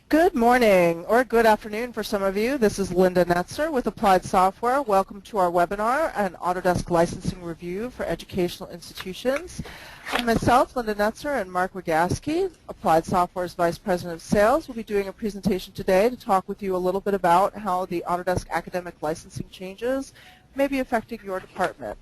Good morning, or good afternoon for some of you. This is Linda Netzer with Applied Software. Welcome to our webinar, an Autodesk Licensing Review for Educational Institutions. And myself, Linda Netzer, and Mark Wagaski, Applied Software's Vice President of Sales, will be doing a presentation today to talk with you a little bit about how the Autodesk academic licensing changes may be affecting your department.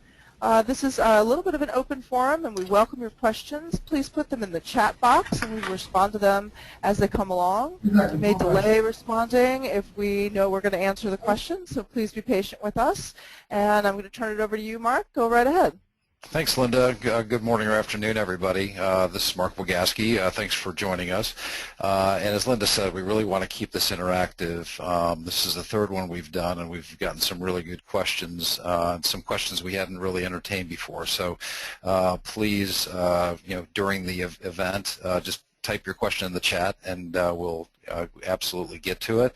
This is a little bit of an open forum, and we welcome your questions. Please put them in the chat box, and we will respond to them as they come along. We may delay responding if we know we're going to answer the questions, so please be patient with us. And I'm going to turn it over to you, Mark. Go right ahead. Thanks, Linda. Good morning or afternoon, everybody. This is Mark Wagaski. Thanks for joining us. And as Linda said, we really want to keep this interactive. This is the third one we've done, and we've gotten some really good questions, some questions we hadn't really entertained before. So please, during the event, just type your question in the chat, and we'll absolutely get to it.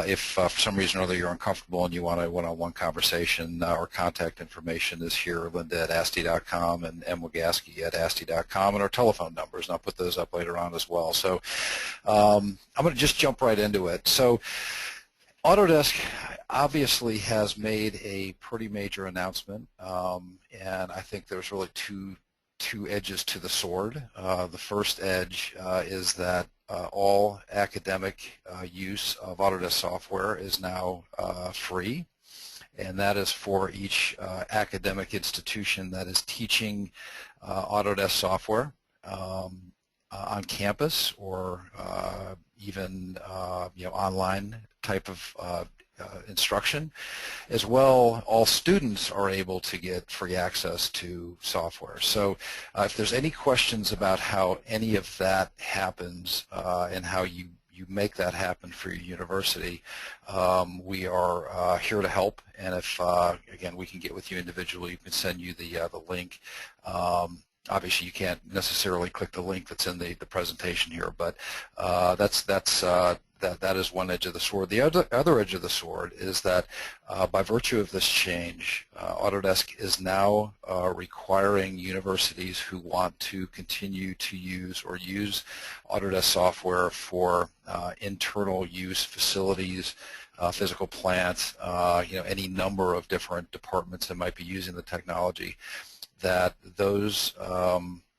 If for some reason or other you're uncomfortable and you want a one-on-one conversation, our contact information is here, linda@asti.com and mwagaski@asti.com, and our telephone numbers, and I'll put those up later on as well. So I'm going to just jump right into it. So Autodesk obviously has made a pretty major announcement, and I think there's really two edges to the sword. The first edge is that all academic use of Autodesk software is now free, and that is for each academic institution that is teaching Autodesk software on campus or even online type of instruction. As well, all students are able to get free access to software. So if there's any questions about how any of that happens and how you make that happen for your university, we are here to help. And if, again, we can get with you individually, we can send you the link. Obviously, you can't necessarily click the link that's in the presentation here, but that is one edge of the sword. The other edge of the sword is that by virtue of this change, Autodesk is now requiring universities who want to continue to use or use Autodesk software for internal use facilities, physical plants, any number of different departments that might be using the technology, that those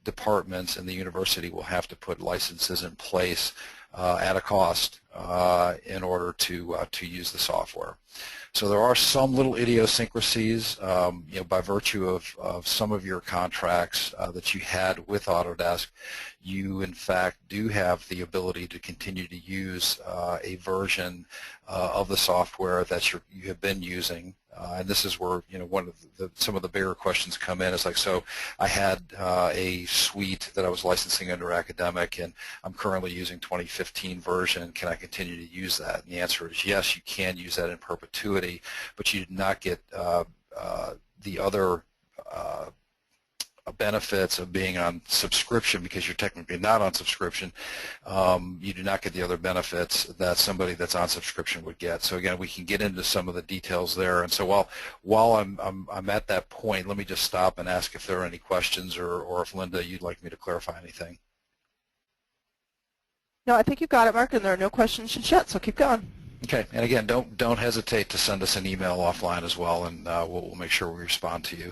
departments in the university will have to put licenses in place at a cost in order to use the software. So there are some little idiosyncrasies, by virtue of some of your contracts that you had with Autodesk. You, in fact, do have the ability to continue to use a version of the software that you have been using. And this is where some of the bigger questions come in. It's like, so I had a suite that I was licensing under academic, and I'm currently using 2015 version. Can I continue to use that? And the answer is yes, you can use that in perpetuity, but you do not get the other benefits of being on subscription, because you're technically not on subscription. You do not get the other benefits that somebody that's on subscription would get. So again, we can get into some of the details there. And so while I'm at that point, let me just stop and ask if there are any questions, or if Linda, you'd like me to clarify anything. No, I think you got it, Mark, and there are no questions yet, so keep going. Okay, and again, don't hesitate to send us an email offline as well, and we'll make sure we respond to you.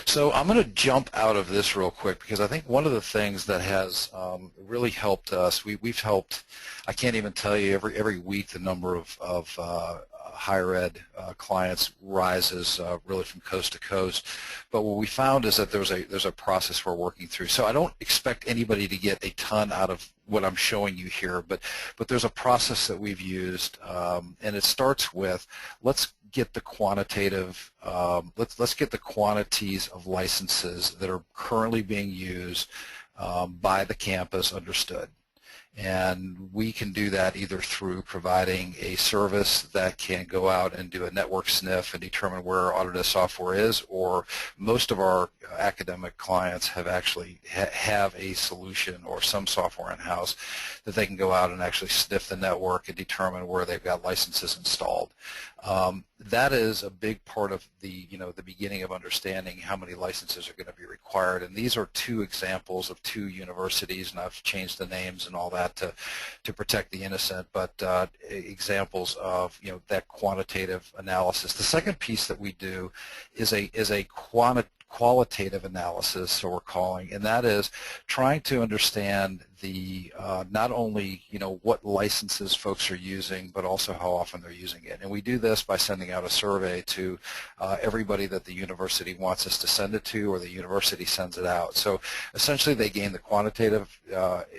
So I'm going to jump out of this real quick, because I think one of the things that has really helped us, we've helped, I can't even tell you, every week the number of higher ed clients rises really from coast to coast. But what we found is that there's a process we're working through. So I don't expect anybody to get a ton out of what I'm showing you here, but there's a process that we've used, and it starts with, let's get the quantitative, let's get the quantities of licenses that are currently being used by the campus understood. And we can do that either through providing a service that can go out and do a network sniff and determine where Autodesk software is, or most of our academic clients have actually have a solution or some software in-house that they can go out and actually sniff the network and determine where they've got licenses installed. That is a big part of the beginning of understanding how many licenses are going to be required. And these are two examples of two universities, and I've changed the names and all that. that to protect the innocent, but examples of that quantitative analysis. The second piece that we do is a qualitative analysis, so we're calling, and that is trying to understand the not only what licenses folks are using, but also how often they're using it. And we do this by sending out a survey to everybody that the university wants us to send it to, or the university sends it out. So essentially they gain the quantitative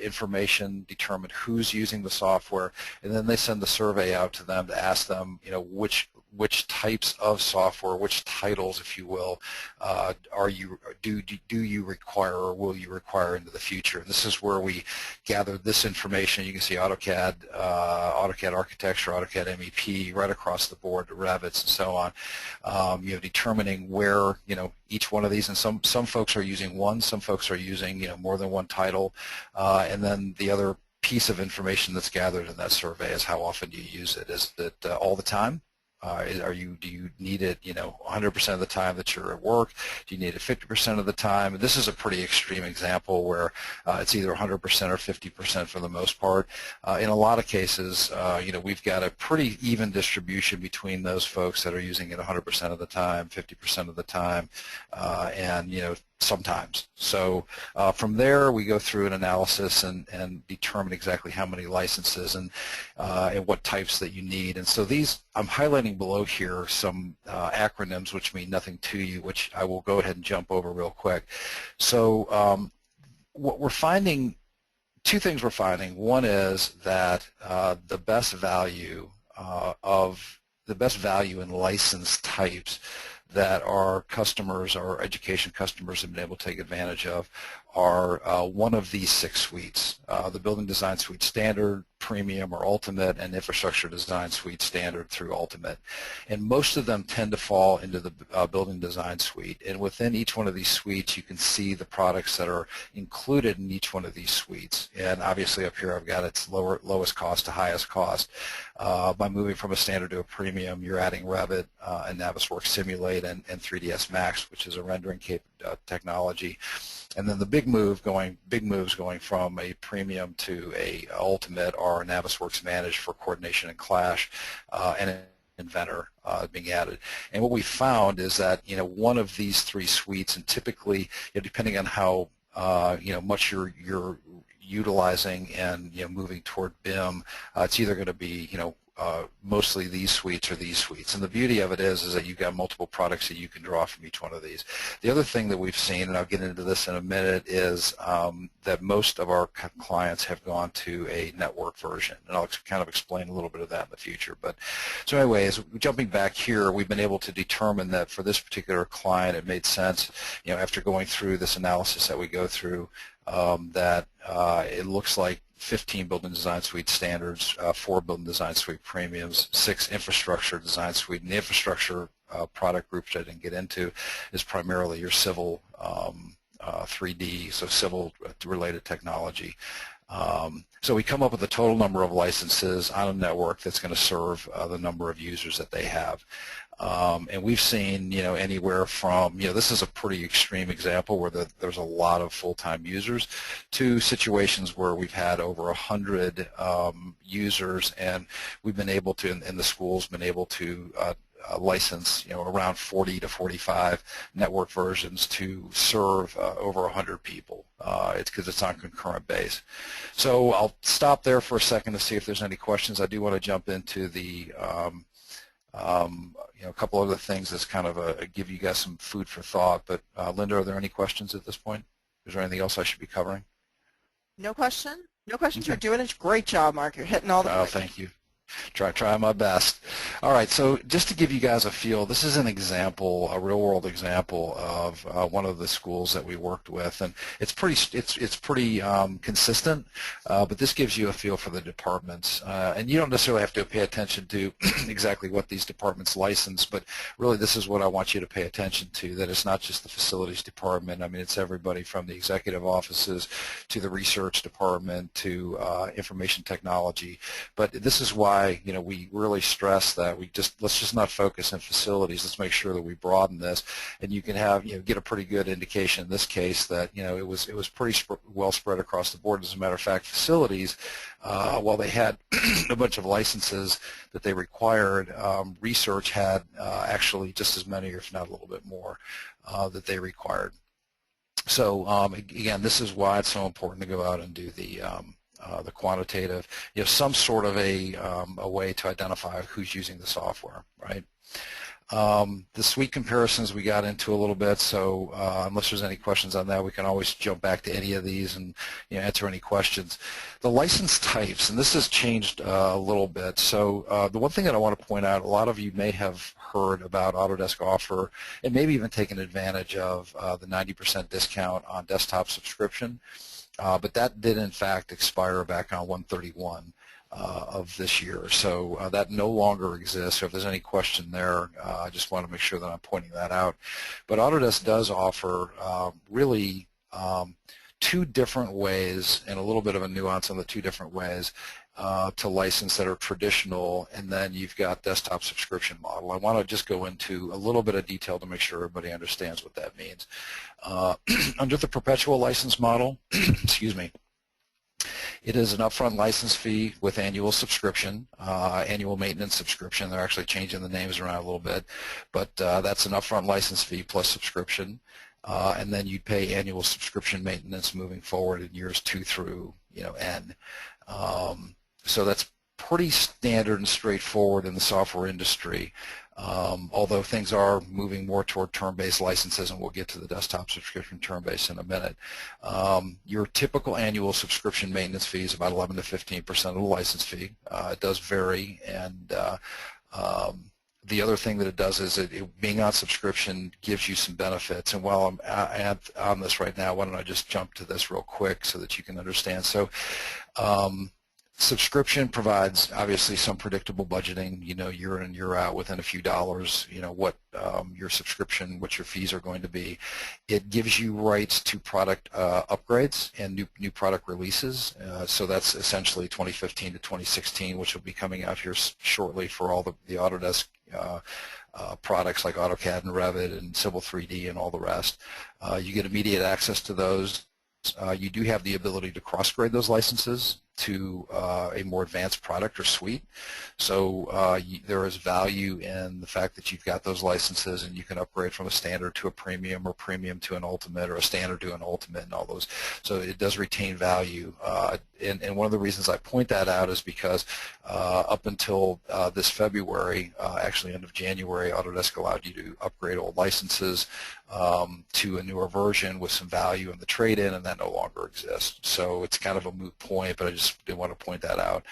information, determine who's using the software, and then they send the survey out to them to ask them which types of software, which titles, if you will, do you require or will you require into the future. This is where we gather this information. You can see AutoCAD, AutoCAD Architecture, AutoCAD MEP, right across the board, the Revits and so on. Determining where each one of these, and some folks are using one, some folks are using more than one title, and then the other piece of information that's gathered in that survey is how often do you use it. Is it all the time? Do you need it 100% of the time that you're at work? Do you need it 50% of the time? This is a pretty extreme example where it's either 100% or 50% for the most part. In a lot of cases, we've got a pretty even distribution between those folks that are using it 100% of the time, 50% of the time, and sometimes. So from there, we go through an analysis and determine exactly how many licenses and what types that you need. And so these, I'm highlighting below here some acronyms which mean nothing to you, which I will go ahead and jump over real quick. So what we're finding, two things we're finding. One is that the best value in license types that our customers, our education customers, have been able to take advantage of are one of these 6 suites: the Building Design Suite Standard, Premium or Ultimate, and Infrastructure Design Suite Standard through Ultimate. And most of them tend to fall into the Building Design Suite. And within each one of these suites, you can see the products that are included in each one of these suites. And obviously up here I've got its lowest cost to highest cost. By moving from a Standard to a Premium, you're adding Revit and Navisworks Simulate and 3ds Max, which is a rendering technology. And then the big moves going from a Premium to a Ultimate are Navisworks Manage for coordination and clash, and Inventor being added. And what we found is that one of these 3 suites, and typically depending on how much you're utilizing and moving toward BIM, it's either going to be mostly these suites or these suites. And the beauty of it is that you've got multiple products that you can draw from each one of these. The other thing that we've seen, and I'll get into this in a minute, is that most of our clients have gone to a network version, and I'll kind of explain a little bit of that in the future. But so anyways, jumping back here, we've been able to determine that for this particular client, it made sense, after going through this analysis that we go through, that it looks like 15 Building Design Suite Standards, 4 Building Design Suite Premiums, 6 Infrastructure Design Suite. And the infrastructure product group, which I didn't get into, is primarily your civil 3D, so civil-related technology. So we come up with a total number of licenses on a network that's going to serve the number of users that they have. And we've seen, anywhere from, this is a pretty extreme example where there's a lot of full-time users, to situations where we've had over 100 users, and we've been able to, in the schools, been able to license, around 40 to 45 network versions to serve over 100 people. It's because it's on concurrent base. So I'll stop there for a second to see if there's any questions. I do want to jump into the a couple other things that's kind of give you guys some food for thought. But Linda, are there any questions at this point? Is there anything else I should be covering? No question. No questions. Okay. You're doing a great job, Mark. You're hitting all the points. Thank you. Try my best. All right, so just to give you guys a feel, this is an example, a real-world example of one of the schools that we worked with, and it's pretty consistent, but this gives you a feel for the departments, and you don't necessarily have to pay attention to exactly what these departments license, but really this is what I want you to pay attention to, that it's not just the facilities department. I mean, it's everybody from the executive offices to the research department to information technology, but this is why we really stress that that. Let's just not focus on facilities. Let's make sure that we broaden this, and you can have get a pretty good indication in this case that it was pretty well spread across the board. As a matter of fact, facilities, while they had a bunch of licenses that they required, research had actually just as many, if not a little bit more, that they required. So again, this is why it's so important to go out and do the quantitative, some sort of a way to identify who's using the software, right? The suite comparisons we got into a little bit, so unless there's any questions on that, we can always jump back to any of these and answer any questions. The license types, and this has changed a little bit. So the one thing that I want to point out, a lot of you may have heard about Autodesk offer and maybe even taken advantage of the 90% discount on desktop subscription. But that did in fact expire back on 1/31 of this year, so that no longer exists. So if there's any question there, I just want to make sure that I'm pointing that out. But Autodesk does offer really two different ways, and a little bit of a nuance on the two different ways to license that are traditional, and then you've got desktop subscription model. I want to just go into a little bit of detail to make sure everybody understands what that means. Under the perpetual license model, excuse me, it is an upfront license fee with annual subscription, annual maintenance subscription. They're actually changing the names around a little bit, but that's an upfront license fee plus subscription, and then you'd pay annual subscription maintenance moving forward in years 2 through N. So that's pretty standard and straightforward in the software industry. Although things are moving more toward term-based licenses, and we'll get to the desktop subscription term-based in a minute. Your typical annual subscription maintenance fee is about 11 to 15% of the license fee. It does vary, and the other thing that it does is being on subscription gives you some benefits. And while I'm on this right now, why don't I just jump to this real quick so that you can understand. So subscription provides obviously some predictable budgeting, year in, year out, within a few dollars, what your subscription, what your fees are going to be. It gives you rights to product upgrades and new product releases. So that's essentially 2015 to 2016, which will be coming out here shortly for all the Autodesk products like AutoCAD and Revit and Civil 3D and all the rest. You get immediate access to those. You do have the ability to cross-grade those licenses to a more advanced product or suite. So there is value in the fact that you've got those licenses and you can upgrade from a standard to a premium, or premium to an ultimate, or a standard to an ultimate, and all those. So it does retain value. And one of the reasons I point that out is because up until this February, actually end of January, Autodesk allowed you to upgrade old licenses to a newer version with some value in the trade-in, and that no longer exists. So it's kind of a moot point, but I just did want to point that out.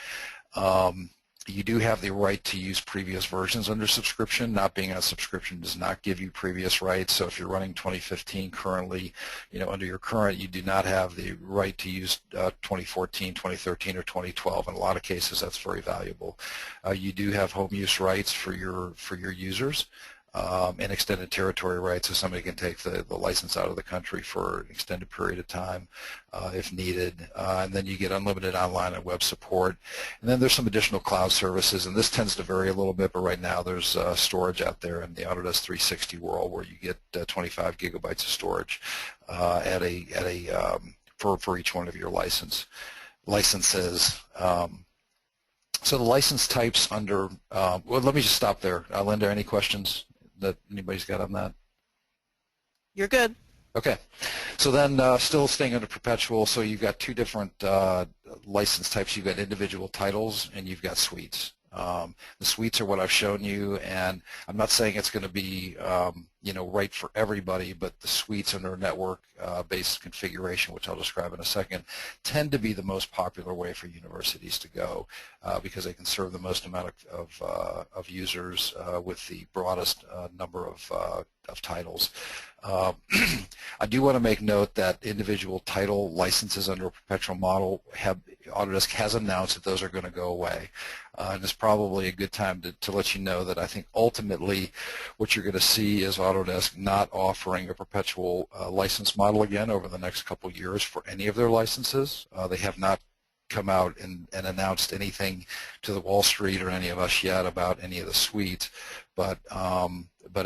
You do have the right to use previous versions under subscription. Not being on subscription does not give you previous rights. So if you're running 2015 currently, under your current, you do not have the right to use 2014, 2013, or 2012. In a lot of cases, that's very valuable. You do have home use rights for your users. And extended territory rights, so somebody can take the license out of the country for an extended period of time if needed. And then you get unlimited online and web support. And then there's some additional cloud services, and this tends to vary a little bit, but right now there's storage out there in the Autodesk 360 world where you get 25 gigabytes of storage for each one of your licenses. So the license types under, well, let me just stop there. Linda, any questions that anybody's got on that? You're good. Okay. So then still staying under perpetual, so you've got two different license types. You've got individual titles and you've got suites. The suites are what I've shown you, and I'm not saying it's going to be right for everybody, but the suites under a network-based configuration, which I'll describe in a second, tend to be the most popular way for universities to go because they can serve the most amount of users with the broadest number of titles. I do want to make note that individual title licenses under a perpetual model Autodesk has announced that those are going to go away. And it's probably a good time to let you know that I think ultimately what you're going to see is Autodesk not offering a perpetual license model again over the next couple years for any of their licenses. They have not come out and announced anything to the Wall Street or any of us yet about any of the suites, but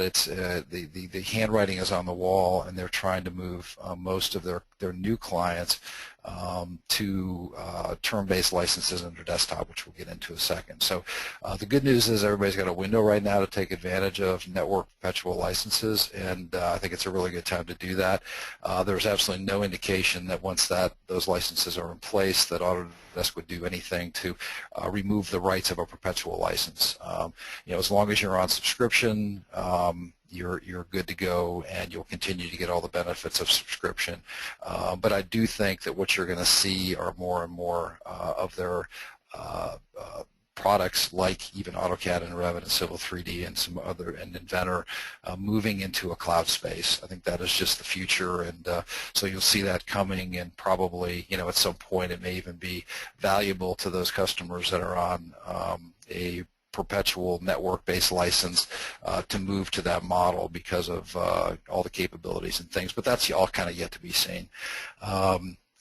it's the handwriting is on the wall, and they're trying to move most of their new clients to term-based licenses on their desktop, which we'll get into in a second. So the good news is everybody's got a window right now to take advantage of network perpetual licenses, and I think it's a really good time to do that. There's absolutely no indication that once those licenses are in place that Autodesk would do anything to remove the rights of a perpetual license. As long as you're on subscription, you're good to go, and you'll continue to get all the benefits of subscription. But I do think that what you're going to see are more and more of their products, like even AutoCAD and Revit and Civil 3D and some other, and Inventor, moving into a cloud space. I think that is just the future, and so you'll see that coming, and probably, at some point it may even be valuable to those customers that are on a perpetual network-based license to move to that model because of all the capabilities and things, but that's all kind of yet to be seen.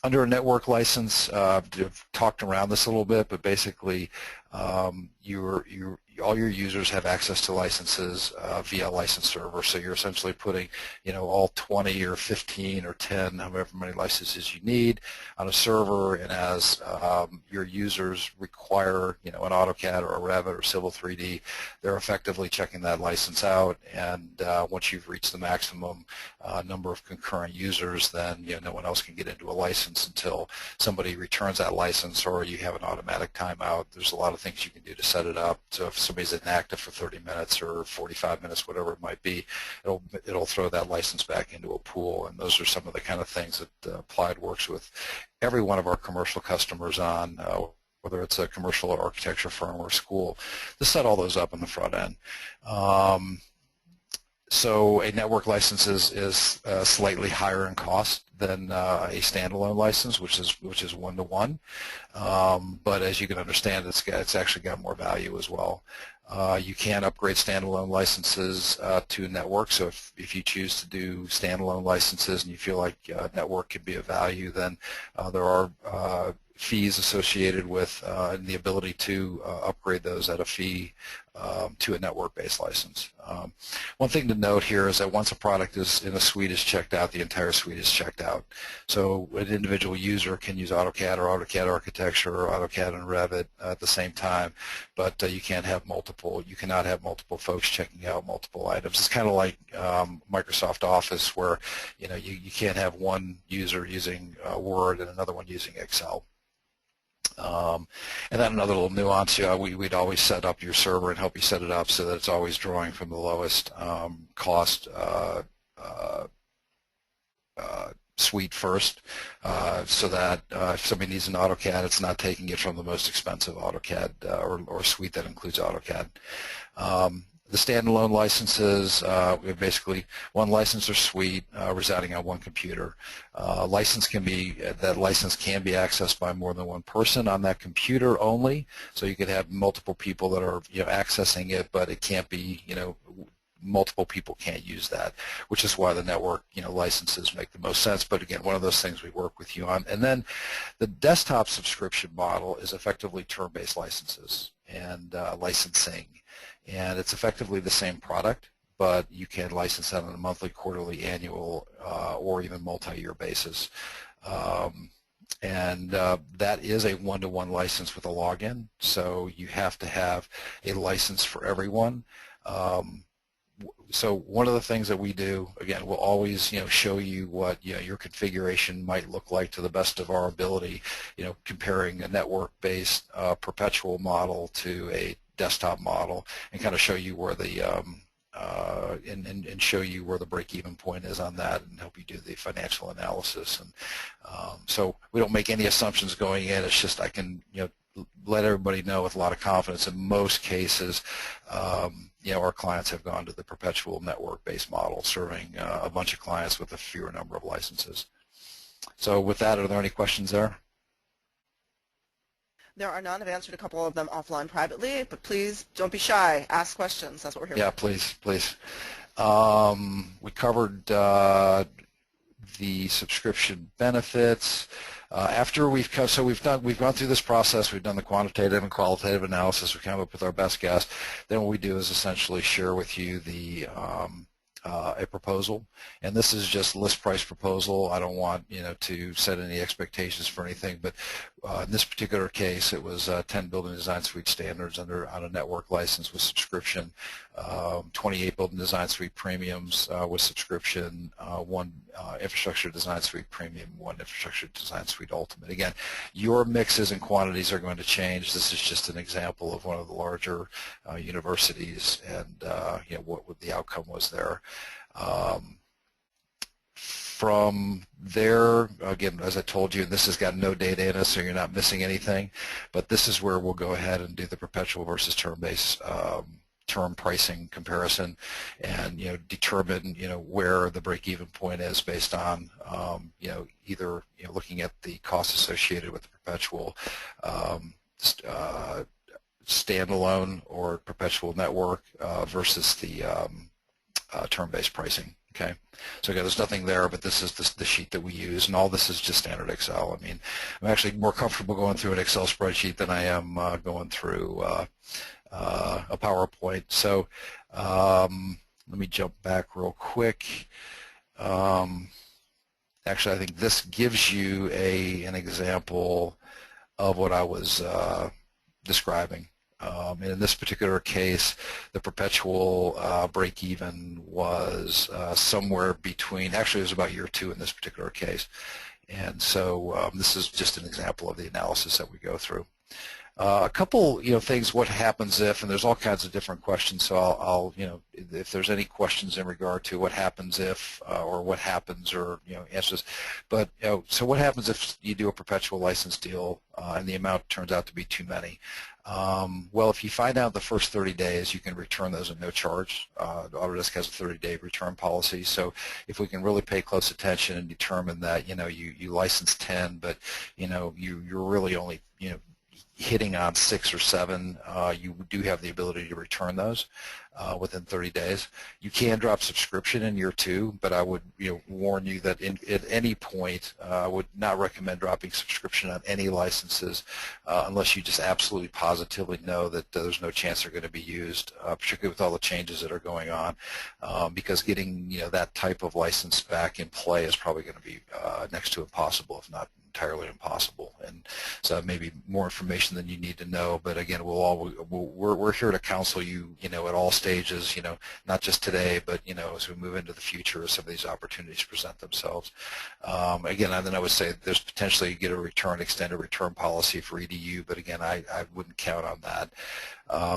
Under a network license, I've talked around this a little bit, but basically all your users have access to licenses via license server, so you're essentially putting all 20 or 15 or 10, however many licenses you need, on a server, and as your users require an AutoCAD or a Revit or Civil 3D, they're effectively checking that license out, and once you've reached the maximum number of concurrent users, then no one else can get into a license until somebody returns that license, or you have an automatic timeout. There's a lot of things you can do to set it up, so if somebody's inactive for 30 minutes or 45 minutes, whatever it might be, it'll throw that license back into a pool, and those are some of the kind of things that Applied works with every one of our commercial customers on, whether it's a commercial or architecture firm or school, to set all those up in the front end. So a network license is slightly higher in cost than a standalone license, which is one-to-one. But as you can understand, it's actually got more value as well. You can upgrade standalone licenses to network. So if you choose to do standalone licenses and you feel like network could be of value, then there are fees associated with the ability to upgrade those at a fee to a network-based license. One thing to note here is that once a product is in a suite is checked out, the entire suite is checked out. So an individual user can use AutoCAD or AutoCAD Architecture or AutoCAD and Revit at the same time, but you cannot have multiple folks checking out multiple items. It's kind of like Microsoft Office, where you can't have one user using Word and another one using Excel. And then another little nuance, we'd always set up your server and help you set it up so that it's always drawing from the lowest cost suite first, so that if somebody needs an AutoCAD, it's not taking it from the most expensive AutoCAD or suite that includes AutoCAD. The standalone licenses, we have basically one license or suite residing on one computer. That license can be accessed by more than one person on that computer only. So you could have multiple people that are accessing it, but it can't be multiple people can't use that, which is why the network licenses make the most sense. But again, one of those things we work with you on. And then the desktop subscription model is effectively term-based licenses and licensing. And it's effectively the same product, but you can license that on a monthly, quarterly, annual, or even multi-year basis. And that is a one-to-one license with a login, so you have to have a license for everyone. So one of the things that we do, again, we'll always show you what your configuration might look like to the best of our ability, comparing a network-based perpetual model to a desktop model, and kind of show you where the and show you where the break-even point is on that, and help you do the financial analysis. And so we don't make any assumptions going in. It's just I can let everybody know with a lot of confidence in most cases our clients have gone to the perpetual network-based model, serving a bunch of clients with a fewer number of licenses. So with that, are there any questions there? There are none. I've answered a couple of them offline privately, but please don't be shy. Ask questions. That's what we're here for. Yeah, please. We covered the subscription benefits. After we've gone through this process, we've done the quantitative and qualitative analysis, we come up with our best guess. Then what we do is essentially share with you the a proposal, and this is just list price proposal. I don't want to set any expectations for anything, but in this particular case, it was 10 building design suite standards on a network license with subscription, 28 building design suite premiums with subscription, one infrastructure design suite premium, one infrastructure design suite ultimate. Again, your mixes and quantities are going to change. This is just an example of one of the larger universities, and what the outcome was there. From there, again, as I told you, this has got no data in it, so you're not missing anything, but this is where we'll go ahead and do the perpetual versus term-based term pricing comparison, and determine where the break-even point is based on either looking at the costs associated with the perpetual standalone or perpetual network versus the term-based pricing. Okay, so again, there's nothing there, but this is the sheet that we use, and all this is just standard Excel. I mean, I'm actually more comfortable going through an Excel spreadsheet than I am going through a PowerPoint. So let me jump back real quick. Actually, I think this gives you an example of what I was describing. And in this particular case, the perpetual break-even was somewhere between, actually it was about year 2 in this particular case. And so this is just an example of the analysis that we go through. A couple, things, what happens if, and there's all kinds of different questions, so I'll if there's any questions in regard to what happens if, or what happens, or, answers. But, so what happens if you do a perpetual license deal and the amount turns out to be too many? Well, if you find out the first 30 days, you can return those at no charge. Autodesk has a 30-day return policy, so if we can really pay close attention and determine that, you license 10, but, you're really only, hitting on 6 or 7, you do have the ability to return those within 30 days. You can drop subscription in year 2, but I would warn you that at any point I would not recommend dropping subscription on any licenses unless you just absolutely positively know that there's no chance they're going to be used, particularly with all the changes that are going on, because getting that type of license back in play is probably going to be next to impossible, if not entirely impossible. And so maybe more information than you need to know, but again, we're here to counsel you, at all stages, not just today, but as we move into the future as some of these opportunities present themselves. Again, and then I would say there's potentially you get a extended return policy for EDU, but again, I wouldn't count on that.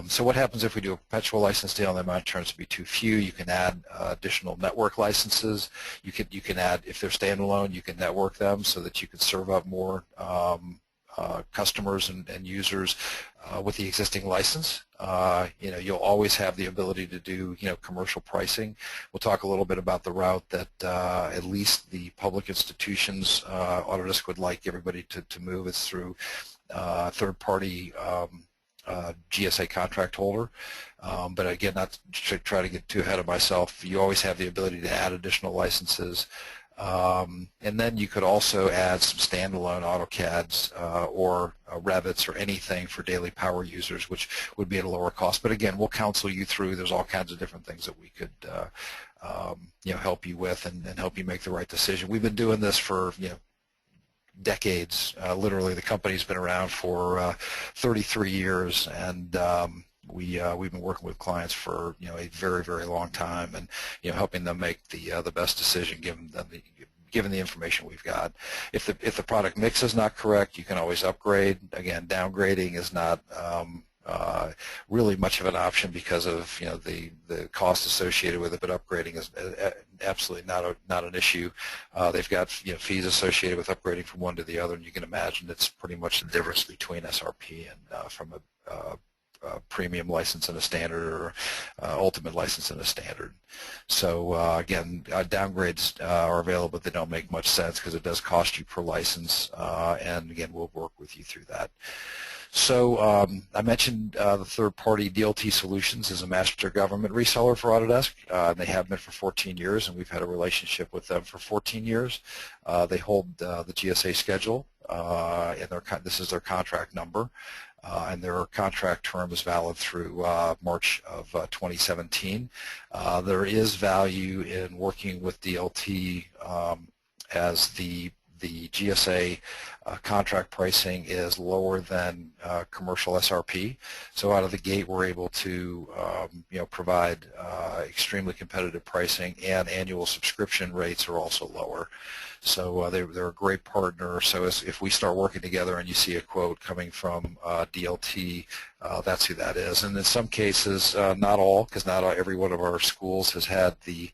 So what happens if we do a perpetual license deal and the amount turns to be too few? You can add additional network licenses. You can add, if they're standalone, you can network them so that you can serve up more customers and users with the existing license. You'll always have the ability to do commercial pricing. We'll talk a little bit about the route that at least the public institutions Autodesk would like everybody to move. It's through third-party GSA contract holder, but again, not to try to get too ahead of myself, you always have the ability to add additional licenses, and then you could also add some standalone AutoCADs or Revits or anything for daily power users, which would be at a lower cost. But again, we'll counsel you through. There's all kinds of different things that we could help you with and help you make the right decision. We've been doing this for decades. Literally, the company's been around for 33 years, and we've been working with clients for a very, very long time, and helping them make the best decision given the information we've got. If the product mix is not correct, you can always upgrade. Again, downgrading is not really much of an option because of the cost associated with it, but upgrading is absolutely not an issue. They've got fees associated with upgrading from one to the other, and you can imagine it's pretty much the difference between SRP and from a premium license and a standard, or ultimate license and a standard. So again, downgrades are available, but they don't make much sense because it does cost you per license, and again, we'll work with you through that. So I mentioned the third-party DLT Solutions is a master government reseller for Autodesk. They have been for 14 years, and we've had a relationship with them for 14 years. They hold the GSA schedule, and this is their contract number, and their contract term is valid through March of 2017. There is value in working with DLT as the GSA contract pricing is lower than commercial SRP. So out of the gate, we're able to provide extremely competitive pricing, and annual subscription rates are also lower. So they're a great partner. So if we start working together and you see a quote coming from DLT, that's who that is. And in some cases, not all, because not every one of our schools has had the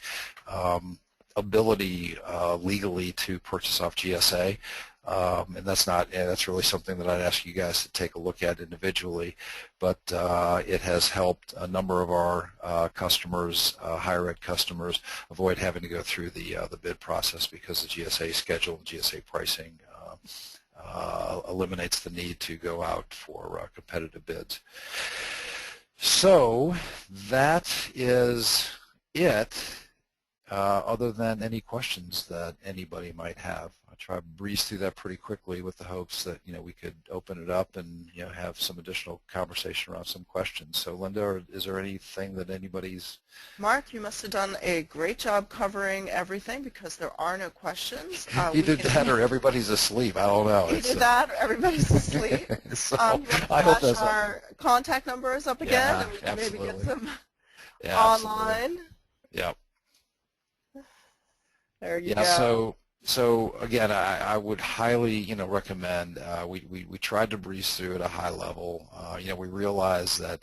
ability legally to purchase off GSA, and that's really something that I'd ask you guys to take a look at individually. But it has helped a number of our customers, higher ed customers, avoid having to go through the bid process, because the GSA schedule and GSA pricing eliminates the need to go out for competitive bids. So that is it. Other than any questions that anybody might have. I'll try to breeze through that pretty quickly with the hopes that we could open it up and have some additional conversation around some questions. So Linda, is there anything that anybody's... Mark, you must have done a great job covering everything, because there are no questions. You did that, or everybody's asleep. I don't know. You did that, or everybo's asleep. So, I hope that's our contact numbers up again, yeah, and we can absolutely. maybe get them online. Absolutely. Yep. There you go. So again, I would highly recommend. We tried to breeze through at a high level. We realize that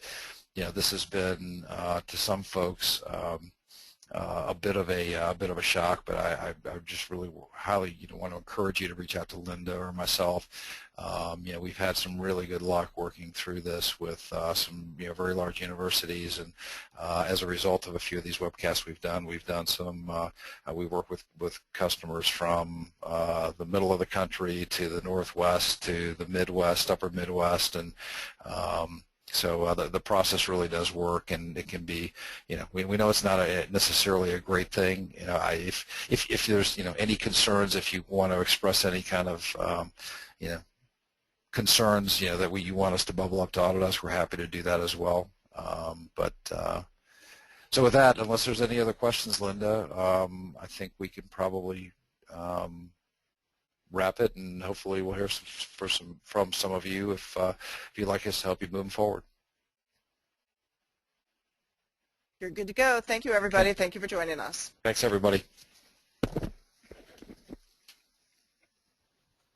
this has been to some folks a bit of a shock, but I just really highly want to encourage you to reach out to Linda or myself. We've had some really good luck working through this with some very large universities, and as a result of a few of these webcasts we've done some. We work with customers from the middle of the country to the Northwest to the Midwest, Upper Midwest, and so the process really does work, and it can be, we know it's not necessarily a great thing. If there's any concerns, if you want to express any kind of concerns that you want us to bubble up to Autodesk, we're happy to do that as well. So with that, unless there's any other questions, Linda, I think we can probably wrap it, and hopefully we'll hear from some of you if you'd like us to help you moving forward. You're good to go. Thank you, everybody. Thank you for joining us. Thanks, everybody.